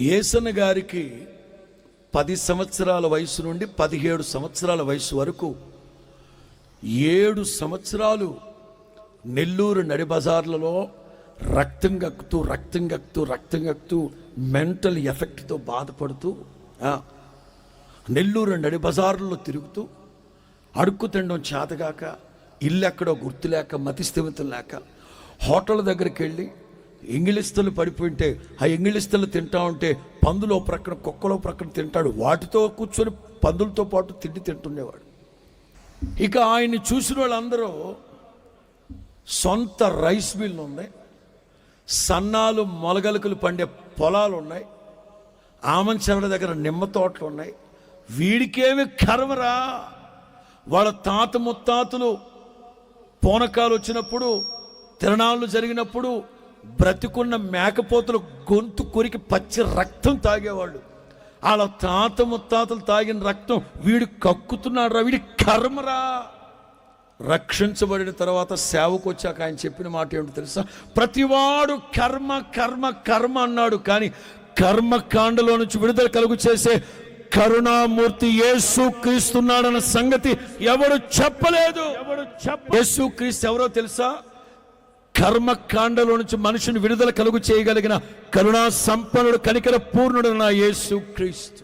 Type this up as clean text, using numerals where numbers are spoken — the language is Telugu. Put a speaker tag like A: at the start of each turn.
A: యేసన్న గారికి 10 సంవత్సరాల వయసు నుండి 17 సంవత్సరాల వయసు వరకు 7 సంవత్సరాలు నెల్లూరు నడి బజార్లలో రక్తం గక్కుతూ మెంటల్ ఎఫెక్ట్తో బాధపడుతూ నెల్లూరు నడి బజార్లలో తిరుగుతూ అడుక్కు తినడం చేతగాక, ఇల్లు ఎక్కడో గుర్తులేక, మతిస్థిమితం లేక హోటల్ దగ్గరికి వెళ్ళి ఎంగిలిస్తలు పడిపోయింటే ఆ ఎంగిలిస్తలు తింటా ఉంటే పందులో ప్రక్కన కుక్కలో ప్రక్కన తింటాడు, వాటితో కూర్చొని పందులతో పాటు తింటుండేవాడు. ఇక ఆయన్ని చూసిన వాళ్ళందరూ సొంత రైస్ మిల్లు ఉన్నాయి, సన్నాలు మొలగలుకలు పండే పొలాలు ఉన్నాయి, ఆమంచెరల దగ్గర నిమ్మ తోటలు ఉన్నాయి. వీడికేమి కర్మరా, వాళ్ళ తాత ముత్తాతలు పూనకాలు వచ్చినప్పుడు, తిరణాలు జరిగినప్పుడు బ్రతికున్న మేకపోతులు గొంతు కొరికి పచ్చి రక్తం తాగేవాళ్ళు. వాళ్ళ తాత ముత్తాతలు తాగిన రక్తం వీడు కక్కుతున్నాడు రా, వీడి కర్మరా. రక్షించబడిన తర్వాత సేవకు వచ్చాక ఆయన చెప్పిన మాట ఏమిటో తెలుసా? ప్రతివాడు కర్మ కర్మ కర్మ అన్నాడు, కానీ కర్మకాండలో నుంచి విడుదల కలుగు చేసే కరుణామూర్తి యేసు క్రీస్తున్నాడన్న సంగతి ఎవడు చెప్పలేదు. యేసు క్రీస్తు ఎవరో తెలుసా? కర్మకాండలో నుంచి మనిషిని విడుదల కలుగు చేయగలిగిన కరుణా సంపన్నుడు, కనికర పూర్ణుడు నా యేసు క్రీస్తు.